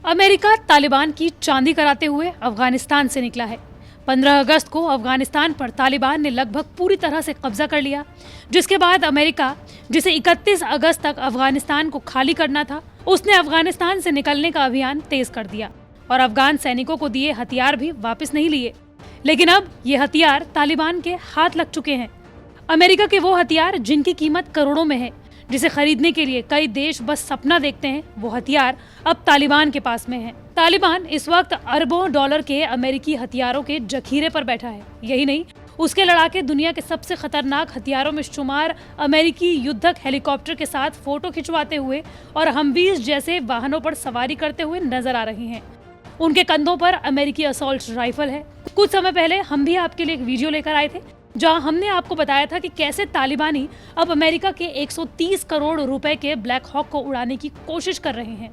America Taliban की चांदी कराते हुए अफगानिस्तान से निकला है। 15 अगस्त को अफगानिस्तान पर तालिबान ने लगभग पूरी तरह से कब्जा कर लिया, जिसके बाद अमेरिका, जिसे 31 अगस्त तक अफगानिस्तान को खाली करना था, उसने अफगानिस्तान से निकलने का अभियान तेज कर दिया और अफगान सैनिकों को दिए हथियार भी वापस नहीं लिए। लेकिन अब ये हथियार तालिबान के हाथ लग चुके हैं। अमेरिका के वो हथियार जिनकी कीमत करोड़ों में है, जिसे खरीदने के लिए कई देश बस सपना देखते हैं, वो हथियार अब तालिबान के पास में है। तालिबान इस वक्त अरबों डॉलर के अमेरिकी हथियारों के जखीरे पर बैठा है। यही नहीं, उसके लड़ाके दुनिया के सबसे खतरनाक हथियारों में शुमार अमेरिकी युद्धक हेलीकॉप्टर के साथ फोटो खिंचवाते हुए और हमवीज जैसे वाहनों पर सवारी करते हुए नजर आ रही हैं। उनके कंधों पर अमेरिकी असॉल्ट राइफल है। कुछ समय पहले हम भी आपके लिए एक वीडियो लेकर आए थे, जहां हमने आपको बताया था कि कैसे तालिबानी अब अमेरिका के 130 करोड़ रुपए के ब्लैक हॉक को उड़ाने की कोशिश कर रहे हैं।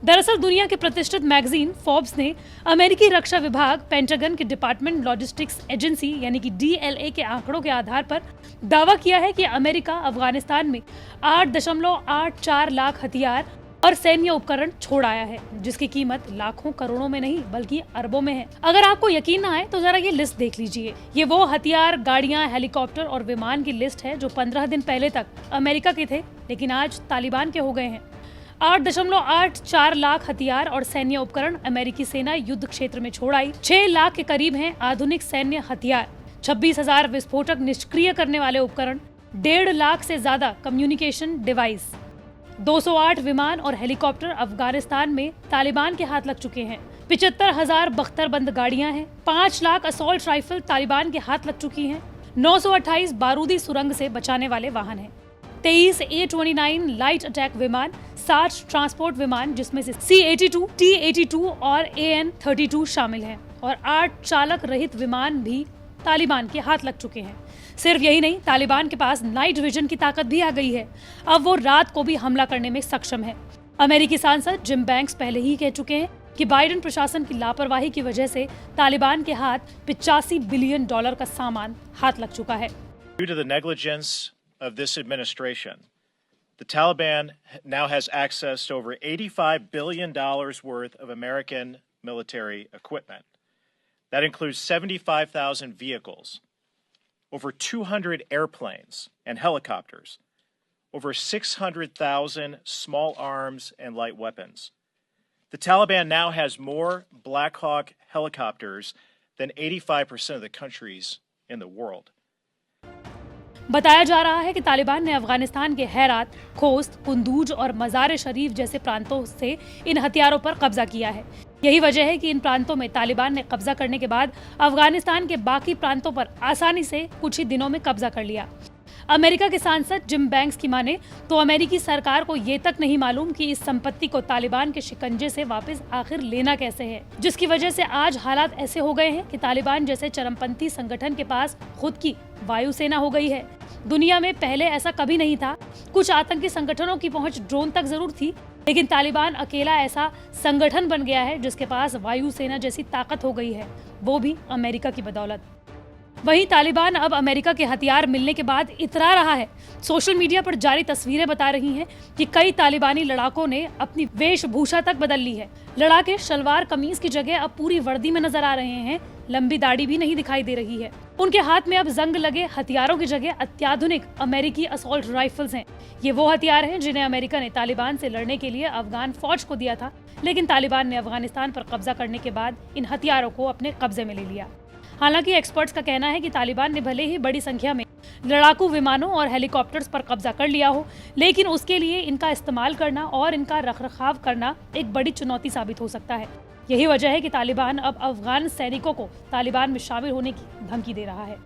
दरअसल दुनिया के प्रतिष्ठित मैगजीन फोर्ब्स ने अमेरिकी रक्षा विभाग, पेंटागन के डिपार्टमेंट लॉजिस्टिक्स एजेंसी यानी कि DLA के आंकड़ों के आधार पर दावा किया है कि अमेरिका अफगानिस्तान में 8.84 लाख हथियार और सैन्य उपकरण छोड़ आया है, जिसकी कीमत लाखों करोड़ों में नहीं बल्कि अरबों में है। अगर आपको यकीन ना आए तो जरा ये लिस्ट देख लीजिए। ये वो हथियार, गाड़ियां, हेलीकॉप्टर और विमान की लिस्ट है जो 15 दिन पहले तक अमेरिका के थे, लेकिन आज तालिबान के हो गए हैं। 8.84 लाख हथियार और सैन्य उपकरण अमेरिकी सेना युद्ध क्षेत्र में छोड़ आई। 6 लाख के करीब हैं आधुनिक सैन्य हथियार, 26,000 विस्फोटक निष्क्रिय करने वाले उपकरण, 1.5 लाख से ज्यादा कम्युनिकेशन डिवाइस, 208 विमान और हेलीकॉप्टर अफगानिस्तान में तालिबान के हाथ लग चुके हैं। 75,000 बख्तरबंद गाड़ियां हैं। 5 लाख असॉल्ट राइफल तालिबान के हाथ लग चुकी हैं। 928 बारूदी सुरंग से बचाने वाले वाहन हैं। 23 A-29 लाइट अटैक विमान, 60 ट्रांसपोर्ट विमान जिसमें से C-82, T-82 और AN-32 शामिल हैं और 8 चालक रहित विमान भी तालिबान के हाथ लग चुके हैं। सिर्फ यही नहीं, तालिबान के पास नाइट विजन की ताकत भी आ गई है। अब वो रात को भी हमला करने में सक्षम है। अमेरिकी सांसद जिम बैंक्स पहले ही कह चुके हैं कि बाइडेन प्रशासन की लापरवाही की वजह से तालिबान के हाथ $85 बिलियन का सामान हाथ लग चुका है। Due to the negligence of this administration, the Taliban now has access to over $85 billion worth of American military equipment. That includes 75,000 vehicles, over 200 airplanes and helicopters, over 600,000 small arms and light weapons. The Taliban now has more Black Hawk helicopters than 85% of the countries in the world. बताया जा रहा है कि तालिबान ने अफगानिस्तान के Herat, Khost, Kunduz और मज़ार-ए-शरीफ जैसे प्रांतों से इन हथियारों पर कब्जा किया है। यही वजह है कि इन प्रांतों में तालिबान ने कब्जा करने के बाद अफगानिस्तान के बाकी प्रांतों पर आसानी से कुछ ही दिनों में कब्जा कर लिया। अमेरिका के सांसद जिम बैंक्स की माने तो अमेरिकी सरकार को ये तक नहीं मालूम कि इस संपत्ति को तालिबान के शिकंजे से वापस आखिर लेना कैसे है, जिसकी वजह से आज हालात ऐसे हो गए हैं कि तालिबान जैसे चरमपंथी संगठन के पास खुद की वायुसेना हो गई है। दुनिया में पहले ऐसा कभी नहीं था। कुछ आतंकी संगठनों की पहुंच ड्रोन तक जरूर थी, लेकिन तालिबान अकेला ऐसा संगठन बन गया है जिसके पास वायुसेना जैसी ताकत हो गई है, वो भी अमेरिका की बदौलत। वहीं तालिबान अब अमेरिका के हथियार मिलने के बाद इतरा रहा है। सोशल मीडिया पर जारी तस्वीरें बता रही हैं कि कई तालिबानी लड़ाकों ने अपनी वेशभूषा तक बदल ली है। लड़ाके शलवार कमीज की जगह अब पूरी वर्दी में नजर आ रहे हैं। लंबी दाढ़ी भी नहीं दिखाई दे रही है। उनके हाथ में अब जंग लगे हथियारों की जगह अत्याधुनिक अमेरिकी असॉल्ट राइफल्स हैं। ये वो हथियार हैं जिन्हें अमेरिका ने तालिबान से लड़ने के लिए अफगान फौज को दिया था, लेकिन तालिबान ने अफगानिस्तान पर कब्जा करने के बाद इन हथियारों को अपने कब्जे में ले लिया। हालांकि एक्सपर्ट्स का कहना है कि तालिबान ने भले ही बड़ी संख्या में लड़ाकू विमानों और हेलीकॉप्टर्स पर कब्जा कर लिया हो, लेकिन उसके लिए इनका इस्तेमाल करना और इनका रखरखाव करना एक बड़ी चुनौती साबित हो सकता है। यही वजह है कि तालिबान अब अफगान सैनिकों को तालिबान में शामिल होने की धमकी दे रहा है।